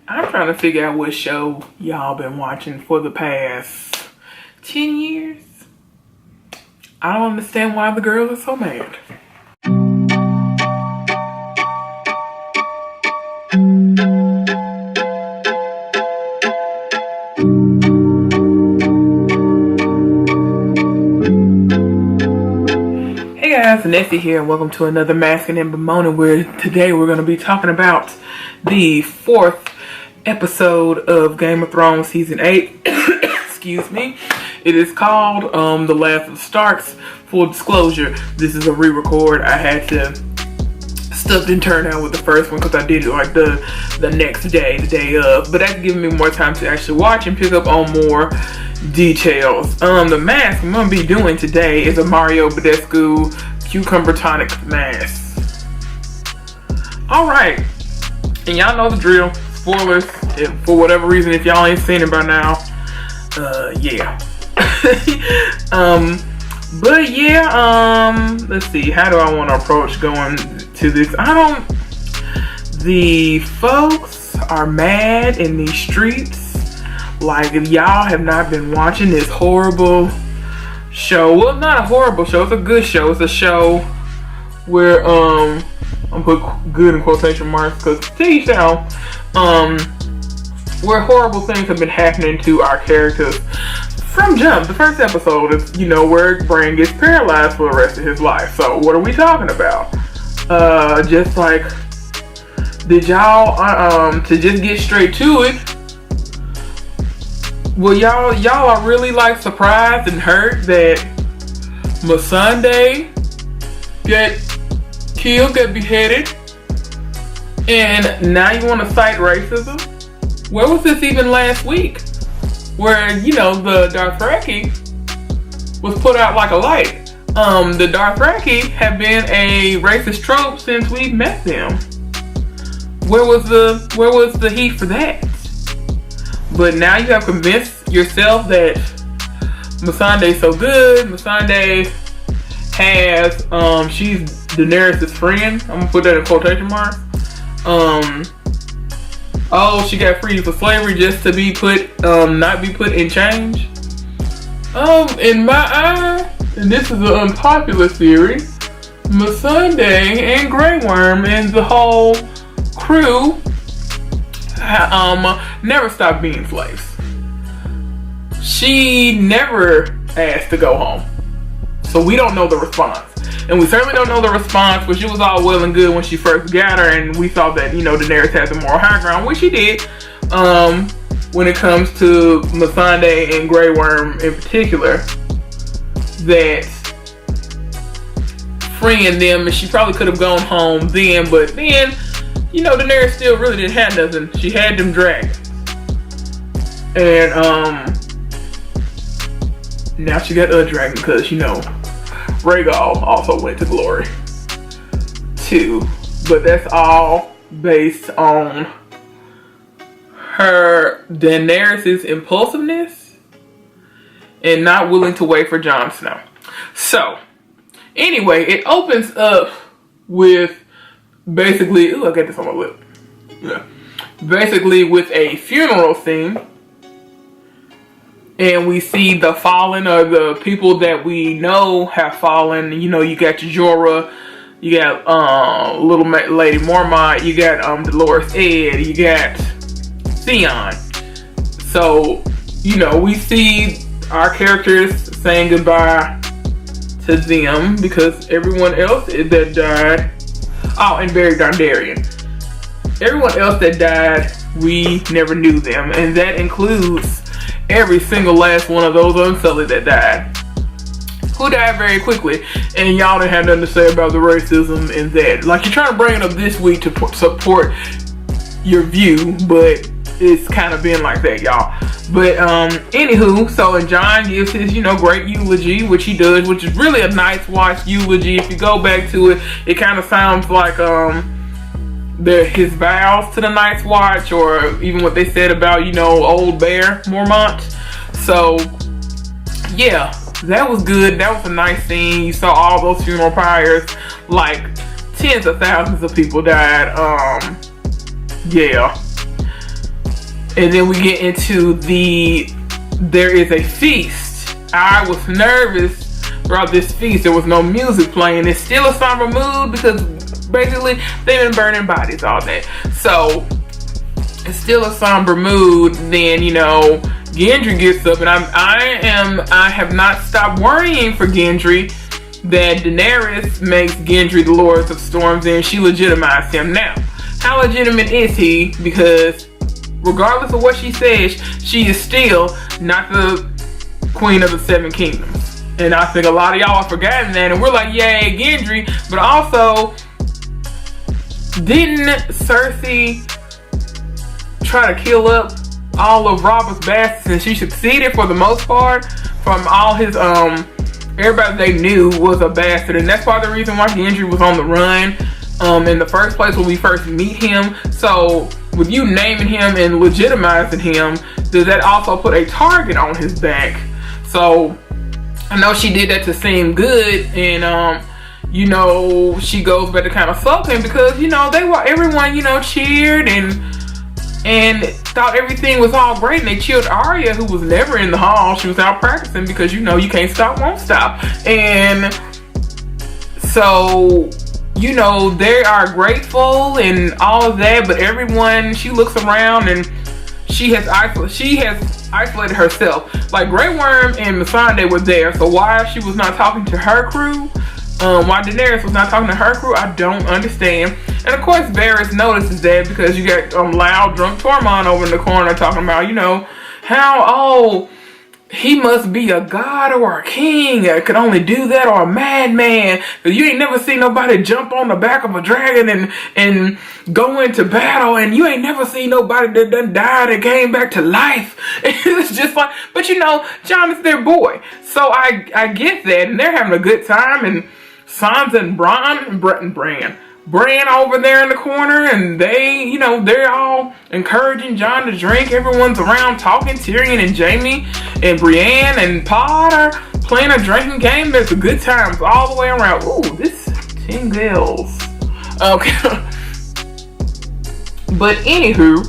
I'm trying to figure out what show y'all been watching for the past 10 years. I don't understand why the girls are so mad. Hey guys, Nessie here and welcome to another Masking and BeMoaning, where today we're going to be talking about the 4th episode of Game of Thrones Season 8. Excuse me. It is called The Last of the Starks. Full disclosure, this is a re-record. I had to, stuff didn't turn out with the first one because I did it like the next day, the day of. But that's giving me more time to actually watch and pick up on more details. The mask I'm going to be doing today is a Mario Badescu Cucumber Tonic mask. Alright. And y'all know the drill. Spoilers. For whatever reason, if y'all ain't seen it by now. Yeah. But yeah, let's see. How do I want to approach going to this? The folks are mad in these streets. Like, if y'all have not been watching this horrible show. Well, not a horrible show. It's a good show. It's a show where, I'm put good in quotation marks because to each their own. Where horrible things have been happening to our characters from jump. The first episode is, where Bran gets paralyzed for the rest of his life. So what are we talking about? Just like, did y'all, to just get straight to it, well, y'all are really like surprised and hurt that Missandei get killed, get beheaded, and now you want to cite racism? Where was this even last week? Where, the Dothraki was put out like a light. The Dothraki have been a racist trope since we've met them. Where was the heat for that? But now you have convinced yourself that Missandei's so good. Missandei has, she's Daenerys' friend. I'm gonna put that in quotation marks. Oh, she got freed for slavery just to be put, not be put in change. In my eye, and this is an unpopular theory, Missandei and Grey Worm and the whole crew, never stopped being slaves. She never asked to go home. So we don't know the response. And we certainly don't know the response, which it was all well and good when she first got her, and we thought that, Daenerys had the moral high ground, which she did, when it comes to Missandei and Grey Worm in particular, that freeing them, and she probably could have gone home then, but then, Daenerys still really didn't have nothing. She had them dragons. And, now she got a dragon because, Rhaegal also went to glory too, but that's all based on her Daenerys' impulsiveness and not willing to wait for Jon Snow. So anyway, it opens up with basically, I got this on my lip. Yeah, basically with a funeral scene. And we see the fallen, or the people that we know have fallen. You got Jorah, you got Little Lady Mormont, you got Dolorous Ed, you got Theon. So, we see our characters saying goodbye to them because everyone else that died, and Barry Dondarrion. Everyone else that died, we never knew them, and that includes every single last one of those Unsullied that died, who died very quickly, and y'all didn't have nothing to say about the racism and that. Like, you're trying to bring it up this week to support your view, but it's kind of been like that, y'all. But anywho, so and Jon gives his great eulogy, which he does, which is really a nice watch eulogy. If you go back to it, it kind of sounds like his vows to the Night's Watch, or even what they said about, old Bear Mormont. So, yeah, that was good. That was a nice scene. You saw all those funeral pyres. Like, tens of thousands of people died. Yeah. And then we get into there is a feast. I was nervous throughout this feast. There was no music playing. It's still a somber mood because basically they've been burning bodies all day. So it's still a somber mood. Then, you know, Gendry gets up, and I have not stopped worrying for Gendry that Daenerys makes Gendry the Lord of Storms, and she legitimized him. Now, how legitimate is he? Because regardless of what she says, she is still not the Queen of the Seven Kingdoms. And I think a lot of y'all have forgotten that, and we're like, yay, Gendry. But also, didn't Cersei try to kill up all of Robert's bastards, and she succeeded for the most part? From all his everybody they knew was a bastard, and that's part of the reason why Gendry was on the run in the first place when we first meet him. So with you naming him and legitimizing him, does that also put a target on his back? So I know she did that to seem good, and you know, she goes back to kind of sulking because, you know, everyone, you know, cheered and thought everything was all great, and they cheered Arya, who was never in the hall. She was out practicing because, you know, you can't stop, won't stop. And so, you know, they are grateful and all of that, but everyone, she looks around and she has isolated herself. Like Grey Worm and Missandei were there, so why she was not talking to her crew, why Daenerys was not talking to her crew, I don't understand. And of course Varys notices that because you got loud drunk Tormund over in the corner talking about, you know, how, he must be a god or a king that could only do that, or a madman. Cause you ain't never seen nobody jump on the back of a dragon and go into battle, and you ain't never seen nobody that done died and came back to life. It's just like, but you know, Jon is their boy. So I get that, and they're having a good time, and Sansa and Bran over there in the corner, and they, you know, they're all encouraging Jon to drink. Everyone's around talking. Tyrion and Jaime and Brienne and Pod are playing a drinking game. There's a good times all the way around. Ooh, this tingles. Okay. But anywho,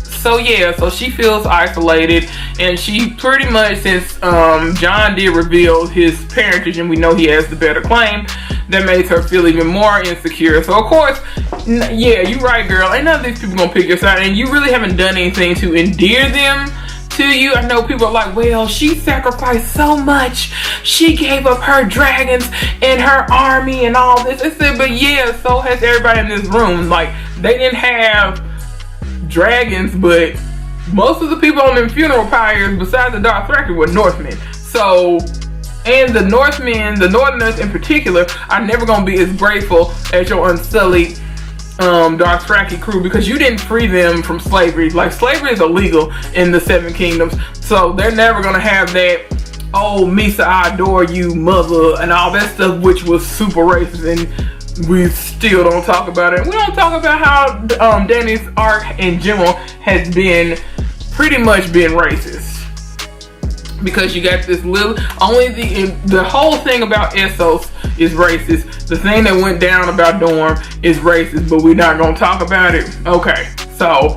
so yeah, so she feels isolated, and she pretty much, since Jon did reveal his parentage, and we know he has the better claim, that makes her feel even more insecure. So of course, yeah, you're right, girl. Ain't none of these people gonna pick your side, and you really haven't done anything to endear them to you. I know people are like, well, she sacrificed so much. She gave up her dragons and her army and all this. I said, but yeah, so has everybody in this room. Like, they didn't have dragons, but most of the people on them funeral pyres besides the Dothraki were Northmen. So, and the Northmen, the Northerners in particular, are never going to be as grateful as your unsullied Dothraki crew, because you didn't free them from slavery. Like, slavery is illegal in the Seven Kingdoms, so they're never going to have that, oh, Misa, I adore you, mother, and all that stuff, which was super racist, and we still don't talk about it. We don't talk about how Dany's arc in general has been pretty much been racist, because you got this little, only the whole thing about Essos is racist. The thing that went down about Dorne is racist, but we're not gonna talk about it. Okay, so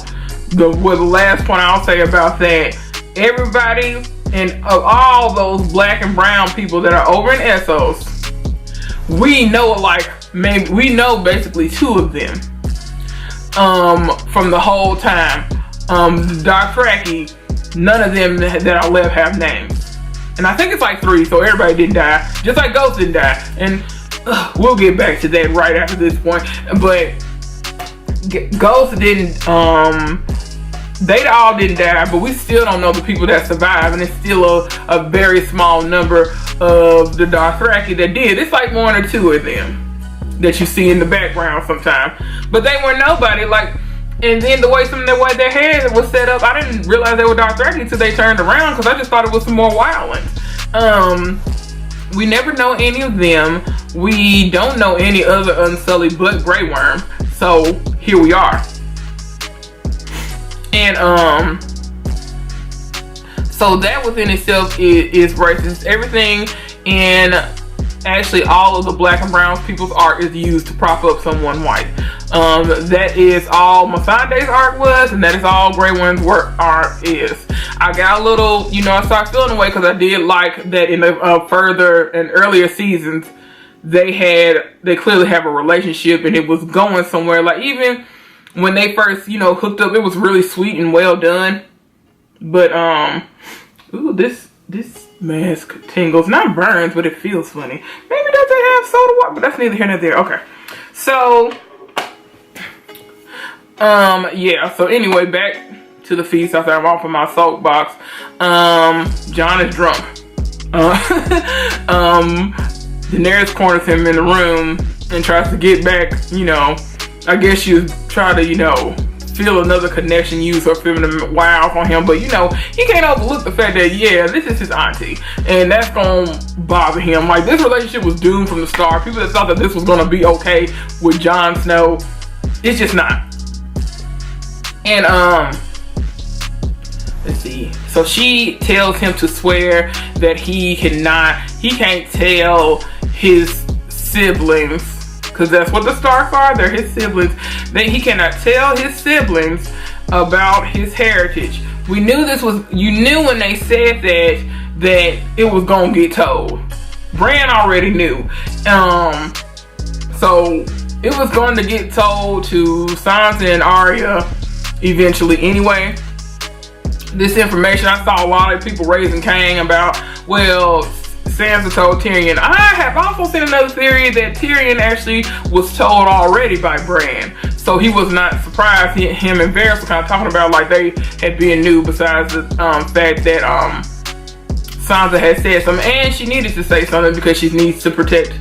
the last point I'll say about that, everybody and of all those black and brown people that are over in Essos, we know we know basically two of them from the whole time. The Dothraki, none of them that are left have names, and I think it's like 3, so everybody didn't die, just like Ghost didn't die, and we'll get back to that right after this point. But Ghost didn't, they all didn't die, but we still don't know the people that survived, and it's still a very small number of the Dothraki that did. It's like 1 or 2 of them that you see in the background sometimes, but they were nobody. Like, and then the way their hair was set up, I didn't realize they were Dothraki until they turned around, because I just thought it was some more violence. We never know any of them. We don't know any other Unsullied but Grey Worm. So here we are. And so that within itself is racist. Everything in actually all of the black and brown people's art is used to prop up someone white. That is all Masande's arc was, and that is all Grey One's work arc is. I got a little, you know, I started feeling away because I did like that in the further and earlier seasons, they clearly have a relationship and it was going somewhere. Like even when they first, you know, hooked up, it was really sweet and well done. But ooh, this mask tingles, not burns, but it feels funny. Maybe does they have soda water, but that's neither here nor there. Okay, so yeah. So anyway, back to the feast after I'm off of my soapbox. John is drunk. Daenerys corners him in the room and tries to get back, you know, I guess she was trying to, you know, feel another connection, use her feminine wow on him, but you know, he can't overlook the fact that, yeah, this is his auntie, and that's gonna bother him. Like, this relationship was doomed from the start. People that thought that this was gonna be okay with Jon Snow, it's just not. And, let's see. So she tells him to swear that he can't tell his siblings, because that's what the Starks are, they're his siblings, that he cannot tell his siblings about his heritage. We knew this was, you knew when they said that it was gonna get told. Bran already knew. So it was going to get told to Sansa and Arya eventually anyway. This information, I saw a lot of people raising Cain about, well, Sansa told Tyrion. I have also seen another theory that Tyrion actually was told already by Bran. So he was not surprised. Him and Varys were kind of talking about like they had been new, besides the fact that Sansa had said something, and she needed to say something because she needs to protect.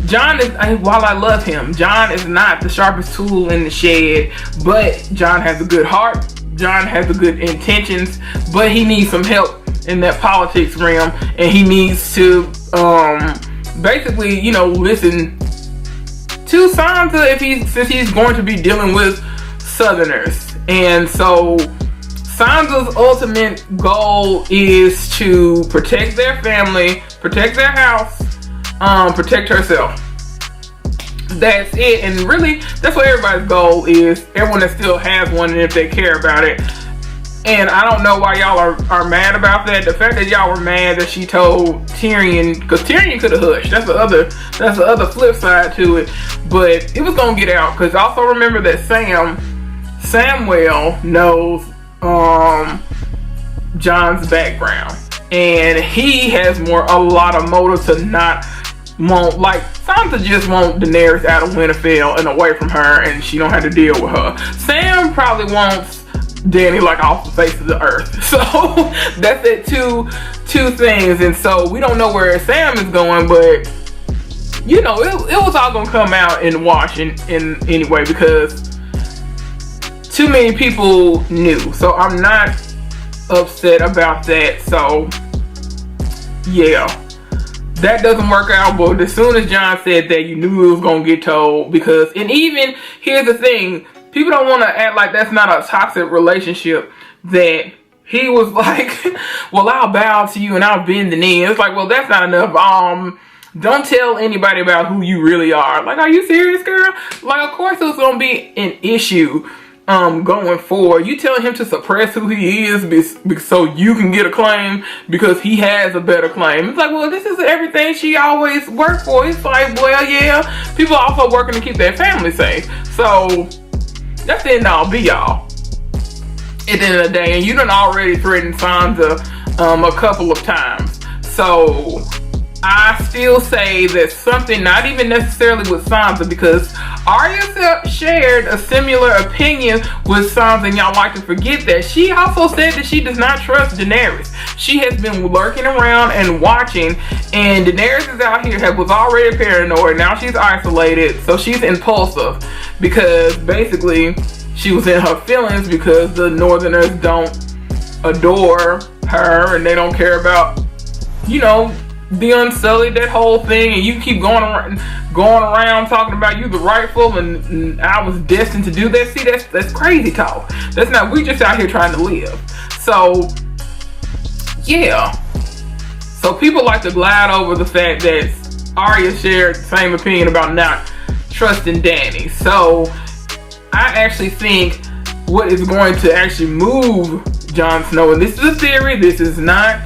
Jon is, while I love him, Jon is not the sharpest tool in the shed, but Jon has a good heart. Jon has the good intentions, but he needs some help in that politics realm, and he needs to basically, you know, listen to Sansa since he's going to be dealing with Southerners. And so Sansa's ultimate goal is to protect their family, protect their house, protect herself. That's it. And really, that's what everybody's goal is. Everyone that still has one, and if they care about it. And I don't know why y'all are mad about that. The fact that y'all were mad that she told Tyrion, because Tyrion could have hushed. That's the other flip side to it. But it was gonna get out, because also remember that Samwell knows Jon's background, and he has a lot of motive to not want, like, Sansa just want Daenerys out of Winterfell and away from her, and she don't have to deal with her. Sam probably wants Dany like off the face of the earth. So that's it, two things. And so we don't know where Sam is going, but you know, it was all gonna come out in wash in anyway, because too many people knew. So I'm not upset about that. So yeah, that doesn't work out. But as soon as Jon said that, you knew it was gonna get told. Because, and even here's the thing, people don't want to act like that's not a toxic relationship, that he was like, well, I'll bow to you and I'll bend the knee. It's like, well, that's not enough. Don't tell anybody about who you really are. Like, are you serious, girl? Like, of course it was going to be an issue going forward. You telling him to suppress who he is so you can get a claim because he has a better claim. It's like, well, this is everything she always worked for. It's like, well, yeah, people are also working to keep their family safe. So that's the end all be all at the end of the day. And you done already threatened Sansa a couple of times. So I still say that something, not even necessarily with Sansa, because Arya shared a similar opinion with Sansa, and y'all like to forget that. She also said that she does not trust Daenerys. She has been lurking around and watching, and Daenerys is out here, was already paranoid. Now she's isolated, so she's impulsive, because basically she was in her feelings because the Northerners don't adore her, and they don't care about, you know, the Unsullied, that whole thing. And you keep going around talking about you the rightful, and I was destined to do that. See, that's crazy talk. That's not, we just out here trying to live. So yeah, so people like to glide over the fact that Arya shared the same opinion about not trusting Dany. So I actually think what is going to actually move Jon Snow, and this is a theory, this is not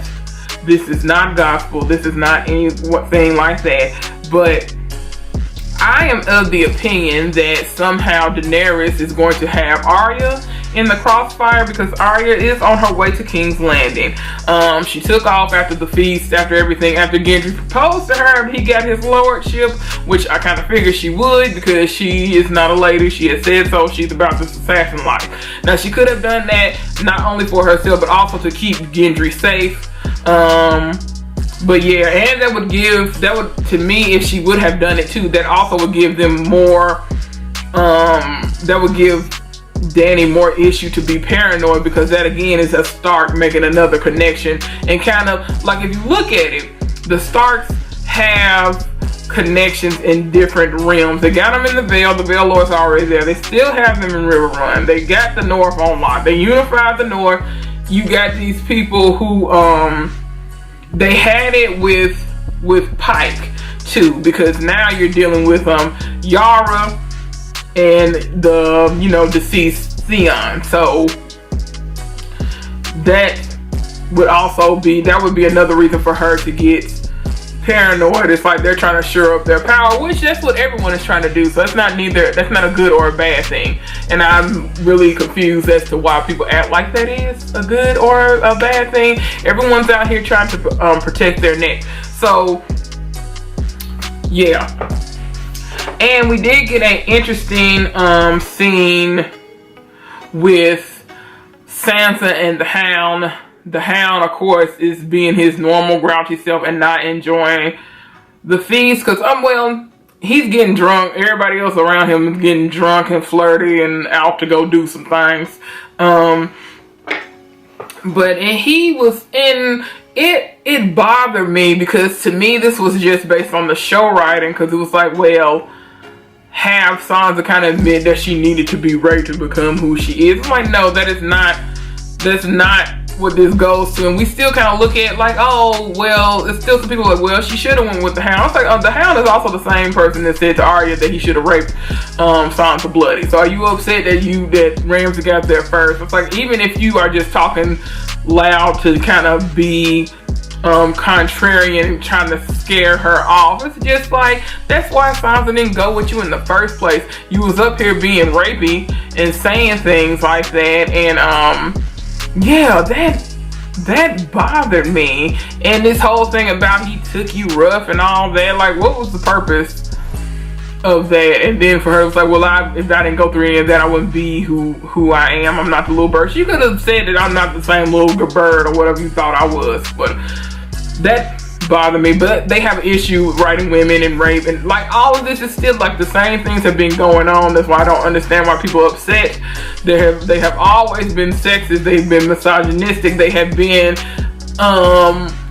gospel, this is not anything like that, but I am of the opinion that somehow Daenerys is going to have Arya in the crossfire, because Arya is on her way to King's Landing. She took off after the feast, after everything, after Gendry proposed to her, he got his lordship, which I kind of figured she would, because she is not a lady, she has said so, she's about this assassin life. Now she could have done that not only for herself, but also to keep Gendry safe. But yeah, and that would, to me, if she would have done it too, that also would give them more, that would give Dany more issue to be paranoid, because that again is a Stark making another connection. And kind of, like, if you look at it, the Starks have connections in different realms. They got them in the Vale Lord's already there. They still have them in River Run. They got the North on lock. They unified the North. You got these people who, they had it with Pike too, because now you're dealing with Yara and the deceased Theon. So that would be another reason for her to get paranoid. It's like they're trying to shore up their power, which that's what everyone is trying to do. So that's not a good or a bad thing. And I'm really confused as to why people act like that is a good or a bad thing. Everyone's out here trying to protect their neck. So yeah. And we did get an interesting scene with Sansa and the Hound. The Hound, of course, is being his normal grouchy self and not enjoying the feast, because he's getting drunk. Everybody else around him is getting drunk and flirty and out to go do some things. He was in it. It bothered me, because to me this was just based on the show writing, because it was like, well, have Sansa kind of admit that she needed to be raped to become who she is. I'm like, no, that's not what this goes to. And we still kind of look at like, oh, well, it's still some people like, well, she should have went with the Hound. It's like, the Hound is also the same person that said to Arya that he should have raped Sansa bloody. So are you upset that Ramsay got there first? It's like, even if you are just talking loud to kind of be contrarian and trying to scare her off, it's just like, that's why Sansa didn't go with you in the first place. You was up here being rapey and saying things like that, and yeah, that bothered me. And this whole thing about he took you rough and all that, like, what was the purpose of that? And then for her, it was like, well, if I didn't go through any of that, I wouldn't be who I am. I'm not the little bird. She could have said that I'm not the same little bird or whatever you thought I was, but that bothered me. But they have an issue with writing women and rape, and like, all of this is still like the same things have been going on. That's why I don't understand why people are upset. They have always been sexist, they've been misogynistic, they have been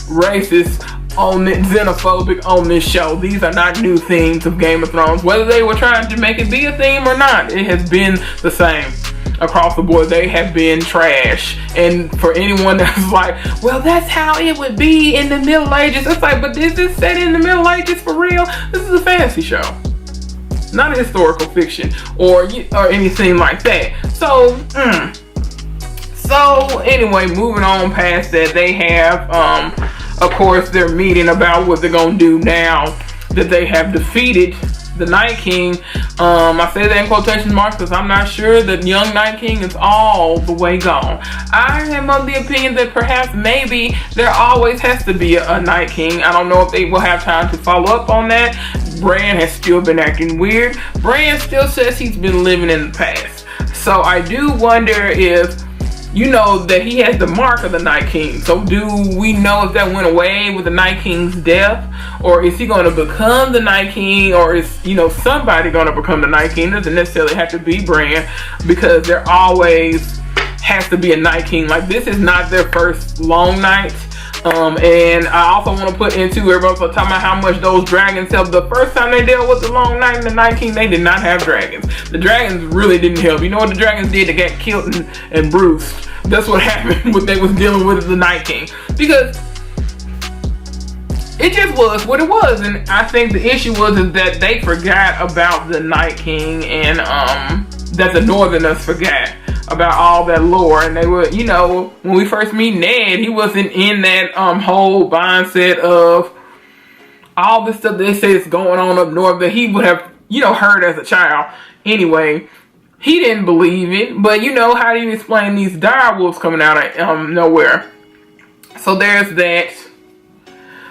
racist, xenophobic on this show. These are not new themes of Game of Thrones. Whether they were trying to make it be a theme or not, it has been the same across the board. They have been trash. And for anyone that's like, well, that's how it would be in the Middle Ages, it's like, but is this set in the Middle Ages for real? This is a fantasy show, not a historical fiction or anything like that. So anyway, moving on past that, they have of course their meeting about what they're gonna do now that they have defeated the Night King. I say that in quotation marks because I'm not sure that young Night King is all the way gone. I am of the opinion that perhaps maybe there always has to be a Night King. I don't know if they will have time to follow up on that. Bran has still been acting weird. Bran still says he's been living in the past. So I do wonder if, that he has the mark of the Night King. So do we know if that went away with the Night King's death? Or is he going to become the Night King? Or is, somebody going to become the Night King? It doesn't necessarily have to be Bran, because there always has to be a Night King. Like, this is not their first long night. And I also want to put into everyone's talking about how much those dragons helped. The first time they dealt with the Long Night and the Night King, they did not have dragons. The dragons really didn't help. You know what the dragons did? They got killed and bruised. That's what happened when they was dealing with the Night King. Because it just was what it was. And I think the issue was that they forgot about the Night King, and that the Northerners forgot about all that lore. And they were, you know, when we first meet Ned, he wasn't in that whole mindset of all the stuff they say is going on up north that he would have, you know, heard as a child. Anyway, he didn't believe it, but you know, how do you explain these dire wolves coming out of nowhere? So there's that.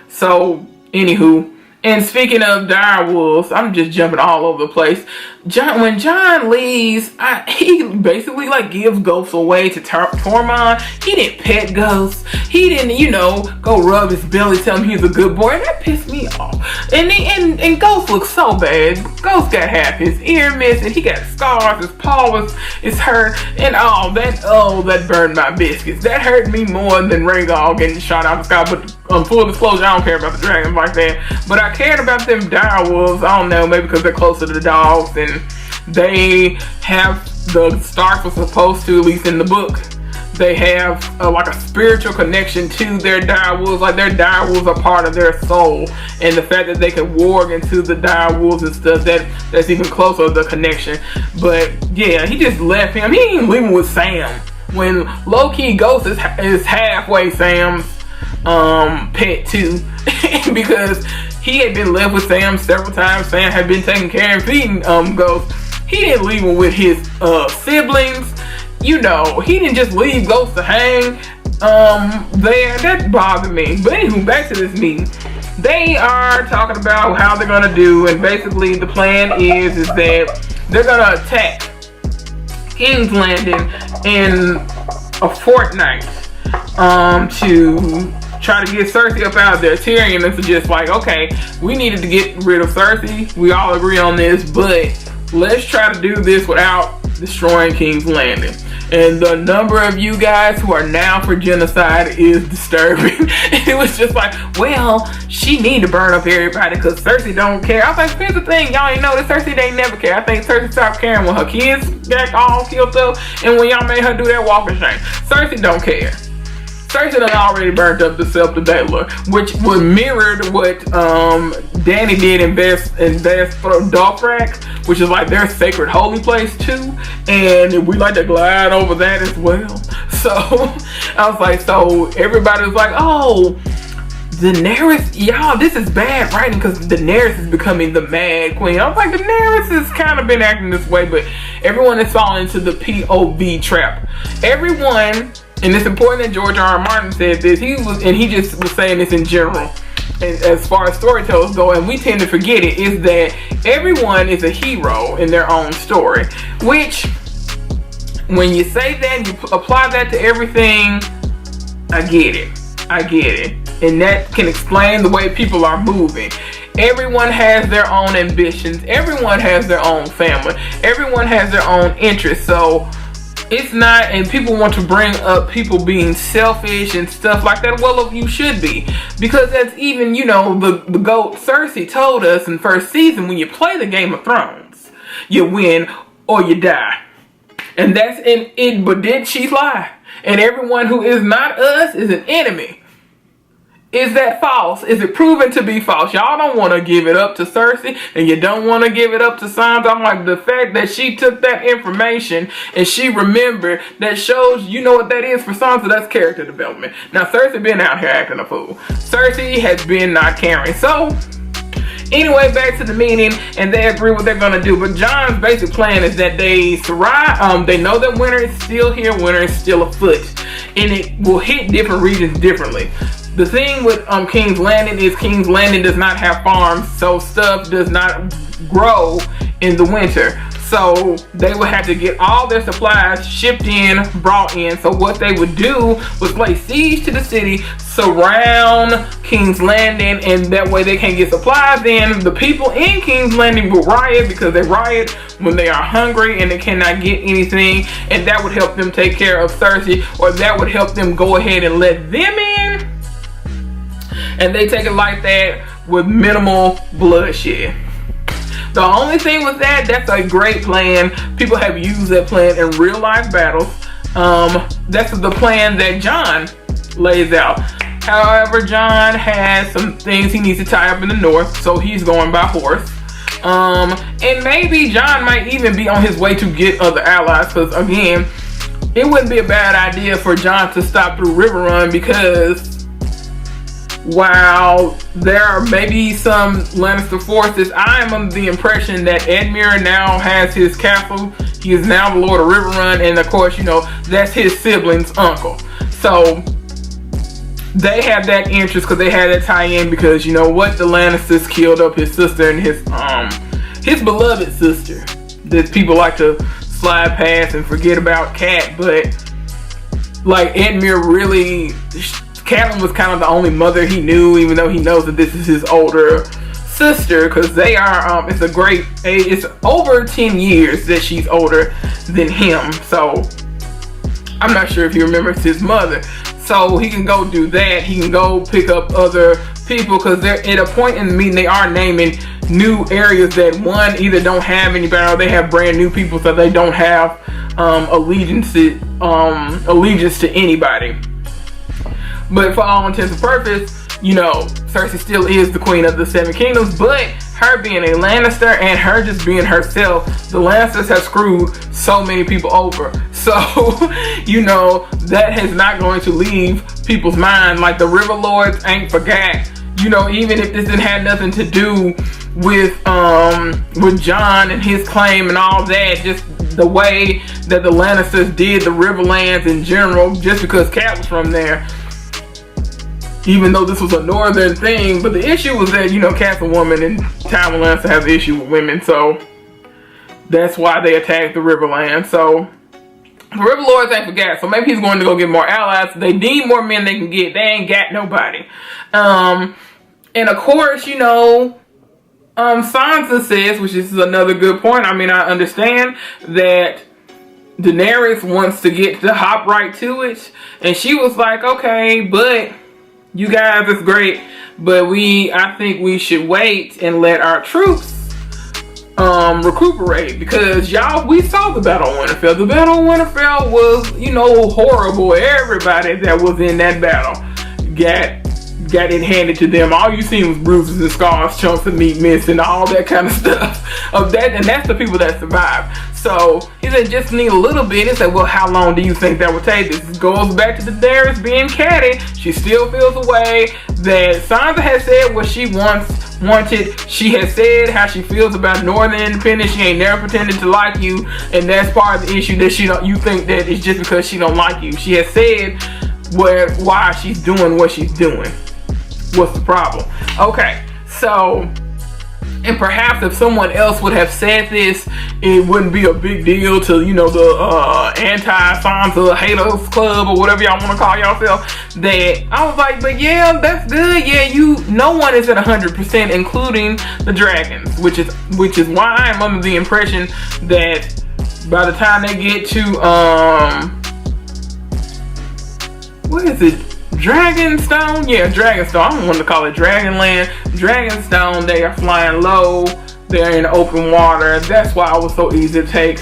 So, anywho, and speaking of dire wolves, I'm just jumping all over the place. When John leaves, he basically like gives Ghost away to Tormund. He didn't pet Ghost. He didn't, you know, go rub his belly, tell him he's a good boy. And that pissed me off. And Ghost looks so bad. Ghost got half his ear missing. He got scars. His paw is hurt. And that burned my biscuits. That hurt me more than Rhaegar getting shot out of the sky. But full disclosure, I don't care about the dragons like that. But I cared about them dire wolves. I don't know, maybe because they're closer to the dogs and they have, the Starks were supposed to, at least in the book, they have like a spiritual connection to their dire wolves. Like their dire wolves are part of their soul, and the fact that they can warg into the dire wolves and stuff, that's even closer to the connection. But yeah, he just left him. He ain't even leaving with Sam when low-key Ghost is halfway Sam's pet too, because he had been left with Sam several times. Sam had been taking care and feeding Ghost. He didn't leave him with his siblings. You know, he didn't just leave Ghost to hang there. That bothered me. But anywho, back to this meeting. They are talking about how they're gonna do, and basically the plan is that they're gonna attack King's Landing in a fortnight to try to get Cersei up out of there. Tyrion is just like, okay, we needed to get rid of Cersei. We all agree on this, but let's try to do this without destroying King's Landing. And the number of you guys who are now for genocide is disturbing. It was just like, well, she need to burn up everybody because Cersei don't care. I was like, here's the thing, y'all ain't know that Cersei ain't never care. I think Cersei stopped caring when her kids got all killed up and when y'all made her do that walk of shame. Cersei don't care. Cersei done already burnt up the Scepter of Baelor, which was mirrored what Dany did in Vast Dothrak, which is like their sacred holy place too, and we like to glide over that as well. So I was like, so everybody was like, oh, Daenerys, y'all, this is bad writing because Daenerys is becoming the Mad Queen. I was like, Daenerys has kind of been acting this way, but everyone is falling into the POV trap. Everyone. And it's important that George R. R. Martin said this. He just was saying this in general. And as far as storytellers go, and we tend to forget it, is that everyone is a hero in their own story. Which, when you say that and you apply that to everything, I get it. And that can explain the way people are moving. Everyone has their own ambitions. Everyone has their own family. Everyone has their own interests. So it's not, and people want to bring up people being selfish and stuff like that. Well, you should be, because that's even, you know, the GOAT Cersei told us in first season, when you play the Game of Thrones, you win or you die. And that's in it, but did she lie? And everyone who is not us is an enemy. Is that false? Is it proven to be false? Y'all don't want to give it up to Cersei, and you don't want to give it up to Sansa. I'm like, the fact that she took that information and she remembered, that shows, you know what that is for Sansa? That's character development. Now, Cersei been out here acting a fool. Cersei has been not caring. So, anyway, back to the meeting, and they agree what they're going to do. But Jon's basic plan is that they know that winter is still here, winter is still afoot, and it will hit different regions differently. The thing with King's Landing is King's Landing does not have farms, so stuff does not grow in the winter. So they would have to get all their supplies shipped in, brought in. So what they would do was lay siege to the city, surround King's Landing, and that way they can't get supplies in. The people in King's Landing will riot because they riot when they are hungry and they cannot get anything. And that would help them take care of Cersei, or that would help them go ahead and let them in. And they take it like that with minimal bloodshed. The only thing with that, that's a great plan. People have used that plan in real life battles. That's the plan that Jon lays out. However, Jon has some things he needs to tie up in the north, so he's going by horse. And maybe Jon might even be on his way to get other allies, because again, it wouldn't be a bad idea for Jon to stop through River Run, because while there are maybe some Lannister forces, I am under the impression that Edmure now has his castle. He is now the Lord of River Run, and of course, you know, that's his sibling's uncle. So they have that interest because they had that tie-in, because you know what, the Lannisters killed up his sister and his beloved sister that people like to slide past and forget about, Cat. But like, Edmure really, Catelyn was kind of the only mother he knew, even though he knows that this is his older sister, because they are it's a great age. It's over 10 years that she's older than him, so I'm not sure if he remembers his mother. So he can go do that. He can go pick up other people, because they're at a point in the meeting they are naming new areas that one either don't have anybody or they have brand new people, so they don't have allegiance to anybody. But for all intents and purposes, you know, Cersei still is the queen of the Seven Kingdoms, but her being a Lannister and her just being herself, the Lannisters have screwed so many people over. So, you know, that is not going to leave people's mind. Like, the River Lords ain't forgot. You know, even if this didn't have nothing to do with Jon and his claim and all that, just the way that the Lannisters did the Riverlands in general, just because Cat was from there. Even though this was a northern thing, but the issue was that, you know, Cat's a woman and Tywin Lannister has an issue with women, so that's why they attacked the Riverlands. So the River Lords ain't forgot, so maybe he's going to go get more allies. They need more men they can get. They ain't got nobody. And of course, you know, Sansa says, which is another good point. I mean, I understand that Daenerys wants to hop right to it, and she was like, okay, but you guys, it's great, but I think we should wait and let our troops recuperate, because y'all, we saw the Battle of Winterfell. The Battle of Winterfell was, you know, horrible. Everybody that was in that battle got it handed to them. All you seen was bruises and scars, chunks of meat missing, all that kind of stuff. And that's the people that survived. So he said, just need a little bit. He said, well, how long do you think that would take? This goes back to Daenerys being catty. She still feels a way that Sansa has said what she wanted. She has said how she feels about Northern independence. She ain't never pretended to like you, and that's part of the issue, that you think that it's just because she don't like you. She has said why she's doing what she's doing. What's the problem? Okay, so, and perhaps if someone else would have said this, it wouldn't be a big deal to, you know, the anti-Sansa haters club or whatever y'all want to call yourself. That I was like, but yeah, that's good. Yeah, no one is at 100%, including the dragons, which is why I'm under the impression that by the time they get to what is it? Dragonstone? Yeah, Dragonstone. I don't want to call it Dragonland. Dragonstone, they are flying low. They're in open water. That's why it was so easy to take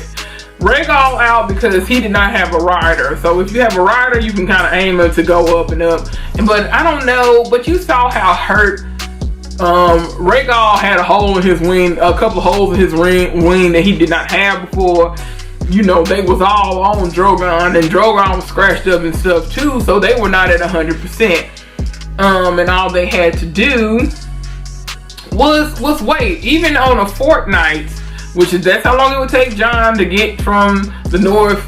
Rhaegal out, because he did not have a rider. So if you have a rider, you can kind of aim it to go up and up. But I don't know, but you saw how hurt Rhaegal had a hole in his wing, a couple of holes in his wing that he did not have before. You know, they was all on Drogon, and Drogon was scratched up and stuff too, so they were not at 100%. And all they had to do was wait. Even on a fortnight, that's how long it would take Jon to get from the north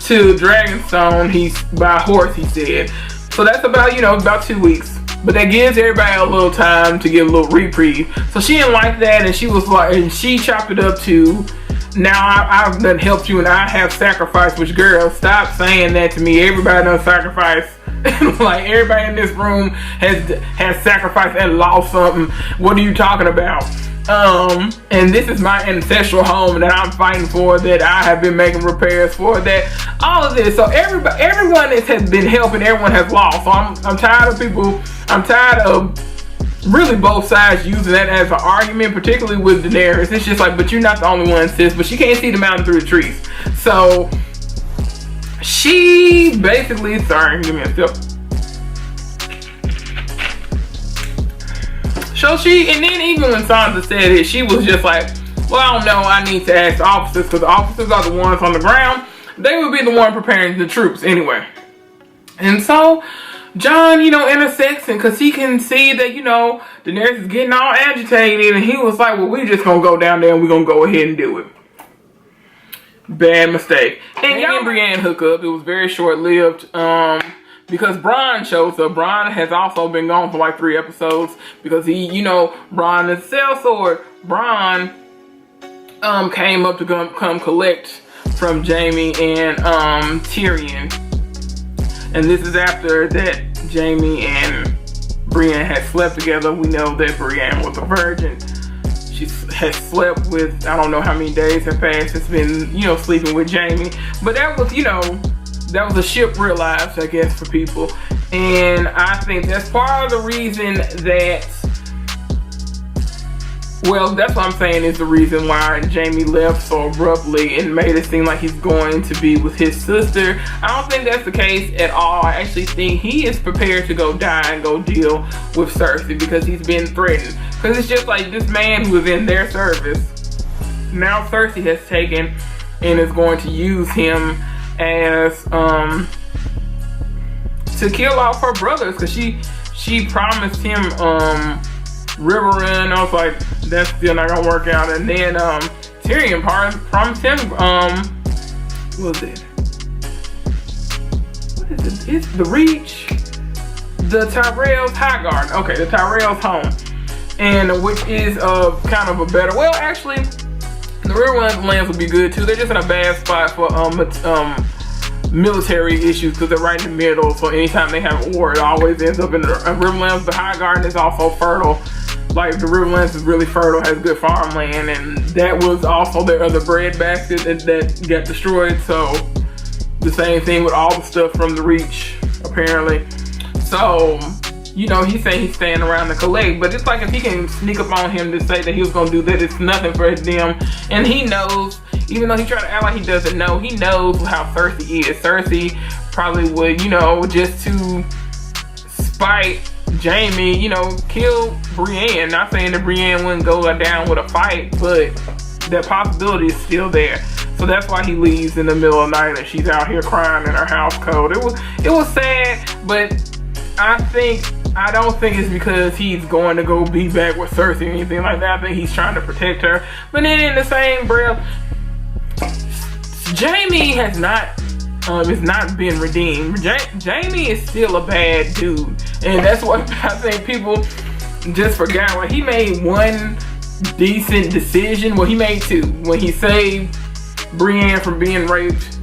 to Dragonstone. By horse, he said. So that's about, about 2 weeks. But that gives everybody a little time to get a little reprieve. So she didn't like that, and she was like, and she chopped it up to, now I've done helped you and I have sacrificed, which, girl, stop saying that to me. Everybody done sacrificed. Like, everybody in this room has sacrificed and lost something. What are you talking about? And this is my ancestral home that I'm fighting for, that I have been making repairs for, that all of this. So everyone has been helping, everyone has lost. So I'm tired of people, I'm tired of really both sides using that as an argument, particularly with Daenerys. It's just like, but you're not the only one, sis. But she can't see the mountain through the trees. So she basically, sorry, give me a sip. So and then even when Sansa said it, she was just like, well, I don't know, I need to ask the officers, because the officers are the ones on the ground. They would be the one preparing the troops anyway. And so Jon, intersects, and because he can see that, Daenerys is getting all agitated, and he was like, well, we just gonna go down there and we're gonna go ahead and do it. Bad mistake. And y'all and Brienne hook up. It was very short-lived, because Bronn shows up. Bronn has also been gone for like 3 episodes, because he, Bronn is sellsword. Bronn came up to come collect from Jaime and Tyrion. And this is after that Jaime and Brienne had slept together. We know that Brienne was a virgin. She has slept with, I don't know how many days have passed. It's been, sleeping with Jaime. But that was, that was a ship realized, I guess, for people. And I think that's part of the reason that, well, that's what I'm saying is the reason why Jaime left so abruptly and made it seem like he's going to be with his sister. I don't think that's the case at all. I actually think he is prepared to go die and go deal with Cersei, because he's been threatened. Because it's just like this man who was in their service, now Cersei has taken and is going to use him as to kill off her brothers, because she promised him River Run. I was like, that's still not gonna work out. And then Tyrion promised him what was it? What is it? It's the Reach, the Tyrell's Highgarden. Okay, the Tyrell's home, and which is kind of a better. Well, actually, the River Run lands would be good too. They're just in a bad spot for military issues, because they're right in the middle. So anytime they have a war, it always ends up in the Riverlands. The Highgarden is also fertile. Like, the Riverlands is really fertile, has good farmland, and that was also their other bread basket that got destroyed. So the same thing with all the stuff from the Reach, apparently. So, he's saying he's staying around to collect, but it's like if he can sneak up on him to say that he was gonna do that, it's nothing for them. And he knows, even though he's trying to act like he doesn't know, he knows how Cersei is. Cersei probably would, just to spite Jaime, kill Brienne. Not saying that Brienne wouldn't go down with a fight, but that possibility is still there. So that's why he leaves in the middle of the night and she's out here crying in her house coat. It was sad, but I don't think it's because he's going to go be back with Cersei or anything like that. I think he's trying to protect her. But then in the same breath, Jaime has not been redeemed. Jaime is still a bad dude, and that's what I think people just forgot. Like, he made one decent decision. Well, he made 2 when he saved Brienne from being raped,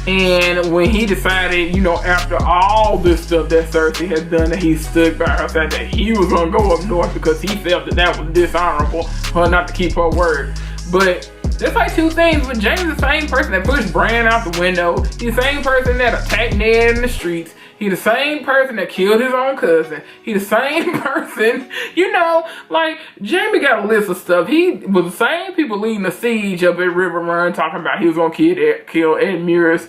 and when he decided, after all this stuff that Cersei had done, that he stood by her side, that he was gonna go up north because he felt that was dishonorable for her not to keep her word. But there's like 2 things. But James is the same person that pushed Bran out the window. He's the same person that attacked Ned in the streets. He's the same person that killed his own cousin. He's the same person, like, Jaime got a list of stuff. He was the same people leading the siege up at River Run, talking about he was gonna kill Ed Muir's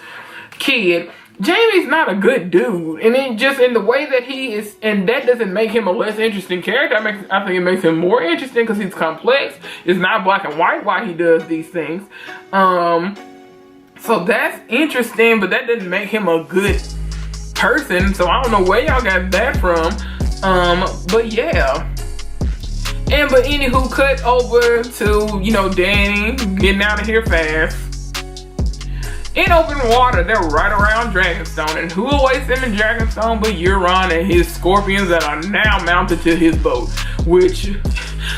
kid. Jaime's not a good dude, and then just in the way that he is, and that doesn't make him a less interesting character. I think it makes him more interesting because he's complex. It's not black and white why he does these things. So that's interesting, but that doesn't make him a good person. So I don't know where y'all got that from. But yeah. But anywho, cut over to, Dany getting out of here fast. In open water, they're right around Dragonstone, and who awaits them in Dragonstone but Euron and his scorpions that are now mounted to his boat, which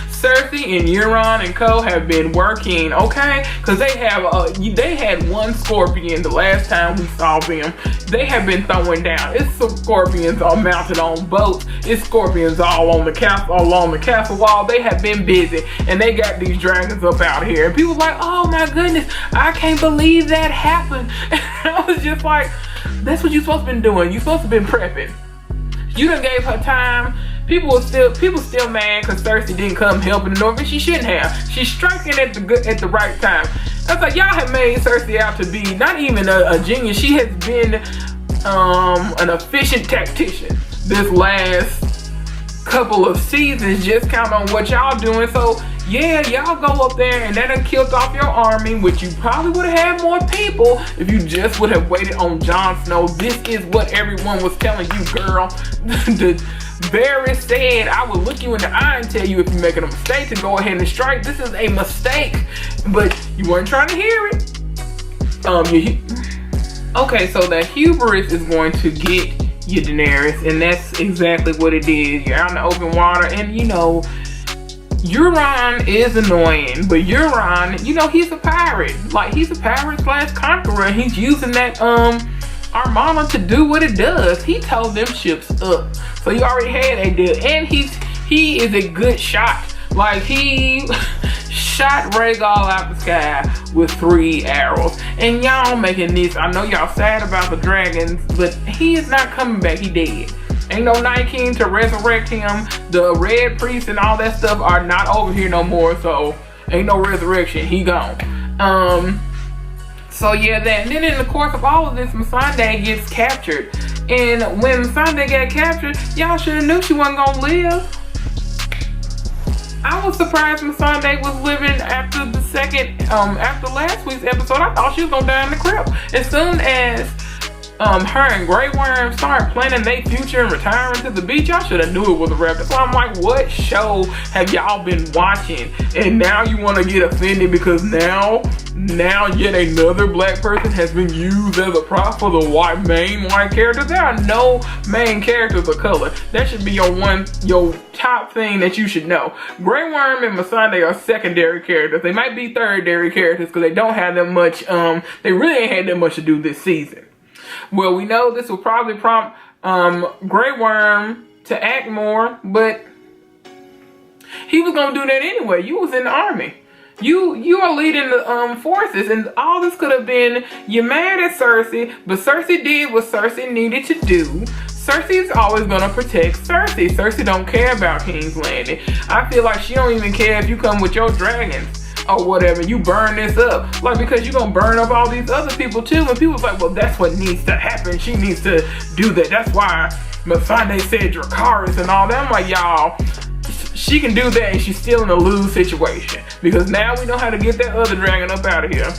Cersei and Euron and co have been working, okay? Because they had 1 scorpion the last time we saw them. They have been throwing down. It's scorpions all mounted on boats. It's scorpions all on the castle, along the castle wall. They have been busy, and they got these dragons up out here. And people like, oh my goodness, I can't believe that happened. And I was just like, that's what you're supposed to be doing. You're supposed to be prepping. You done gave her time. People still mad because Cersei didn't come help in the north, and she shouldn't have. She's striking at the right time. That's like, y'all have made Cersei out to be not even a genius. She has been an efficient tactician this last couple of seasons. Just count on what y'all doing. So yeah, y'all go up there and that done killed off your army, which you probably would have had more people if you just would have waited on Jon Snow. This is what everyone was telling you, girl. The Varys said, I will look you in the eye and tell you if you're making a mistake to go ahead and strike. This is a mistake, but you weren't trying to hear it. Okay, so that hubris is going to get you, Daenerys, and that's exactly what it is. You're out in the open water, and you know, Euron is annoying, but Euron, you know, he's a pirate. Like, he's a pirate slash conqueror, and he's using that Armada to do what it does. He towed them ships up, so you already had a deal, and he is a good shot. Like, he shot Rhaegal out the sky with 3 arrows. And y'all making this, I know y'all sad about the dragons, but he is not coming back. He dead. Ain't no Night King to resurrect him. The Red Priest and all that stuff are not over here no more, so ain't no resurrection. He gone. So yeah, that. And then in the course of all of this, Missandei gets captured. And when Missandei got captured, y'all should have knew she wasn't gonna live. I was surprised Missandei was living after the second, after last week's episode. I thought she was gonna die in the crypt. As soon as her and Grey Worm started planning their future and retiring to the beach, y'all should have knew it was a wrap. That's why I'm like, what show have y'all been watching? And now you want to get offended because now yet another black person has been used as a prop for the main white character. There are no main characters of color. That should be your top thing that you should know. Grey Worm and Missandei are secondary characters. They might be thirdary characters because they don't have that much, they really ain't had that much to do this season. Well, we know this will probably prompt Grey Worm to act more, but he was gonna do that anyway. You was in the army. You are leading the forces, and all this could have been, you're mad at Cersei, but Cersei did what Cersei needed to do. Cersei is always gonna protect Cersei. Cersei don't care about King's Landing. I feel like she don't even care if you come with your dragons or whatever, you burn this up. Like, because you're gonna burn up all these other people too. And people's like, well, that's what needs to happen. She needs to do that. That's why Missandei said Dracarys and all that. I'm like, y'all, she can do that and she's still in a lose situation. Because now we know how to get that other dragon up out of here.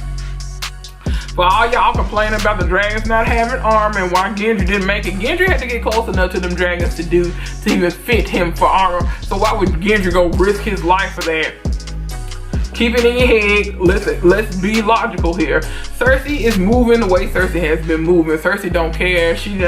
For all y'all complaining about the dragons not having armor and why Gendry didn't make it, Gendry had to get close enough to them dragons to even fit him for armor. So why would Gendry go risk his life for that? Keep it in your head. Listen, let's be logical here. Cersei is moving the way Cersei has been moving. Cersei don't care. She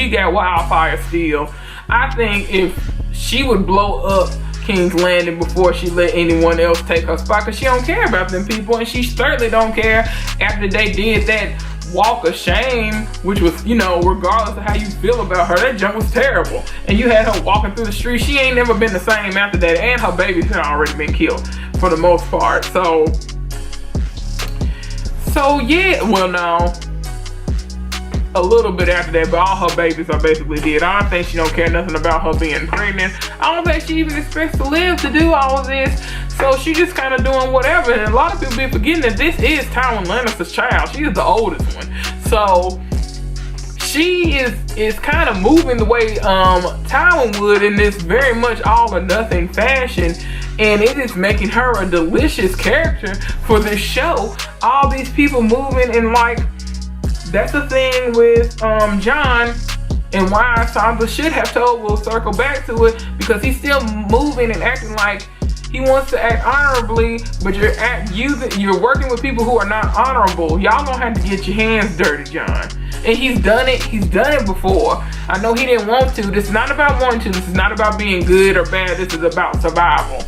got wildfire still. I think if she would blow up King's Landing before she let anyone else take her spot, because she don't care about them people, and she certainly don't care after they did that walk of shame, which was, you know, regardless of how you feel about her, that jump was terrible. And you had her walking through the street. She ain't never been the same after that, and her babies had already been killed for the most part. So yeah, well, no, a little bit after that, but all her babies are basically dead. I don't think she don't care nothing about her being pregnant. I don't think she even expects to live to do all of this. So she just kind of doing whatever. And a lot of people be forgetting that this is Tywin Lannister's child. She is the oldest one. So she is kind of moving the way Tywin would in this very much all or nothing fashion. And it is making her a delicious character for this show. All these people moving, and like, that's the thing with Jon, and why Sansa should have told, we'll circle back to it, because he's still moving and acting like he wants to act honorably, but you're working with people who are not honorable. Y'all gonna have to get your hands dirty, Jon. And he's done it before. I know he didn't want to. This is not about wanting to. This is not about being good or bad. This is about survival.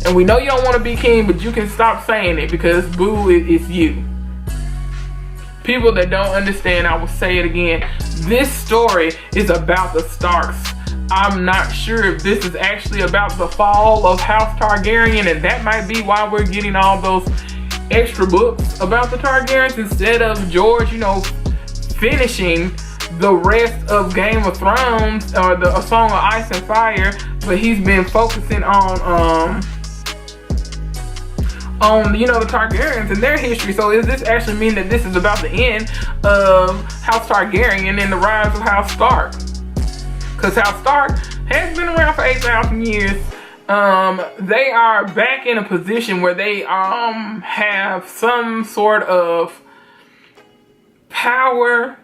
And we know you don't want to be king, but you can stop saying it, because boo, it's you. People that don't understand, I will say it again. This story is about the Starks. I'm not sure if this is actually about the fall of House Targaryen, and that might be why we're getting all those extra books about the Targaryens instead of George, you know, finishing the rest of Game of Thrones or A Song of Ice and Fire, but he's been focusing on you know, the Targaryens and their history. So does this actually mean that this is about the end of House Targaryen and the rise of House Stark? Because House Stark has been around for 8,000 years. They are back in a position where they have some sort of power.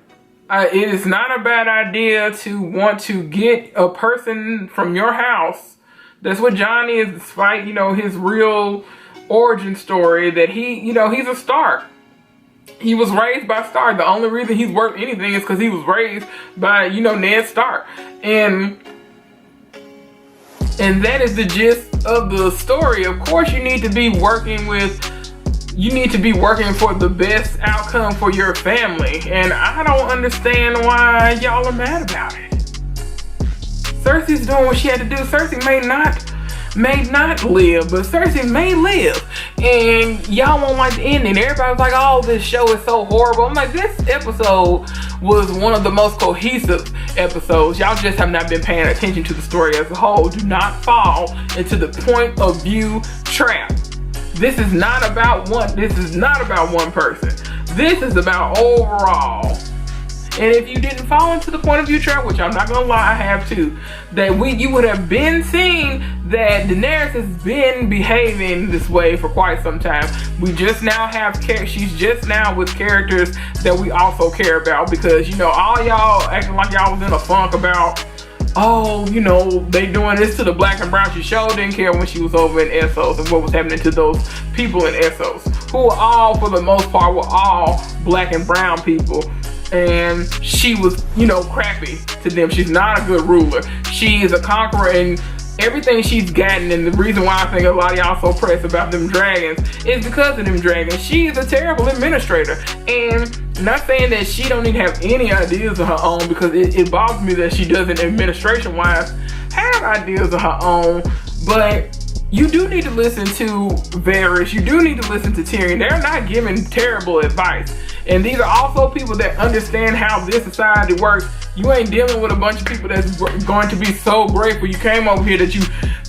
It is not a bad idea to want to get a person from your house. That's what John is, despite, you know, his real origin story, that he, you know, he's a Stark. He was raised by Stark. The only reason he's worth anything is because he was raised by, you know, Ned Stark. And that is the gist of the story. Of course, you need to be working for the best outcome for your family. And I don't understand why y'all are mad about it. Cersei's doing what she had to do. Cersei may not live, but Cersei may live. And y'all won't like the ending. Everybody's like, oh, this show is so horrible. I'm like, this episode was one of the most cohesive episodes. Y'all just have not been paying attention to the story as a whole. Do not fall into the point of view trap. This is not about one person. This is about overall. And if you didn't fall into the point of view trap, which I'm not gonna lie, I have too, that you would have been seeing that Daenerys has been behaving this way for quite some time. We just now have she's just now with characters that we also care about, because, you know, all y'all acting like y'all was in a funk about, oh, you know, they doing this to the black and brown. She sure didn't care when she was over in Essos and what was happening to those people in Essos, who were all, for the most part, were all black and brown people. And she was, you know, crappy to them. She's not a good ruler. She is a conqueror, and everything she's gotten, and the reason why I think a lot of y'all so pressed about them dragons is because of them dragons. She is a terrible administrator. And not saying that she don't even have any ideas of her own, because it bothers me that she doesn't, administration wise, have ideas of her own. But you do need to listen to Varys. You do need to listen to Tyrion. They're not giving terrible advice. And these are also people that understand how this society works. You ain't dealing with a bunch of people that's going to be so grateful you came over here that you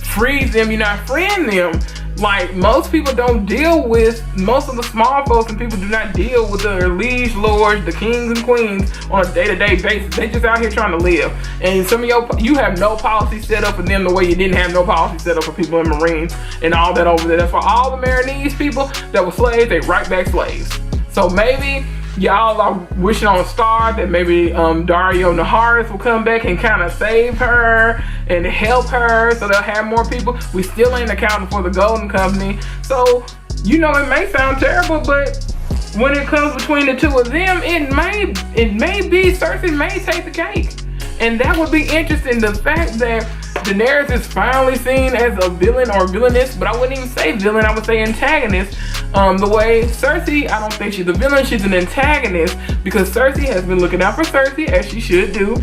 freeze them, you're not freeing them. Like, most people don't deal with, most of the small folks and people do not deal with the liege lords, the kings and queens on a day-to-day basis. They just out here trying to live. And some of you have no policy set up for them the way you didn't have no policy set up for people in Marines and all that over there. That's for all the Marinese people that were slaves, they right back slaves. So maybe y'all are wishing on a star that maybe Dario Naharis will come back and kind of save her and help her so they'll have more people. We still ain't accounting for the Golden Company. So, you know, it may sound terrible, but when it comes between the two of them, it may be Cersei may take the cake. And that would be interesting. The fact that Daenerys is finally seen as a villain or villainess, but I wouldn't even say villain, I would say antagonist. The way Cersei, I don't think she's a villain, she's an antagonist, because Cersei has been looking out for Cersei, as she should do.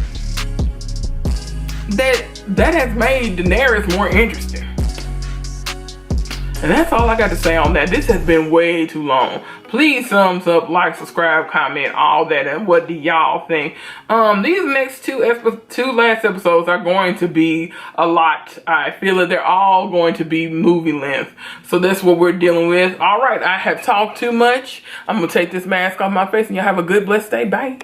That has made Daenerys more interesting. And that's all I got to say on that. This has been way too long. Please thumbs up, like, subscribe, comment, all that. And what do y'all think? These next two last episodes are going to be a lot. I feel that they're all going to be movie length. So that's what we're dealing with. All right, I have talked too much. I'm going to take this mask off my face, and y'all have a good, blessed day. Bye.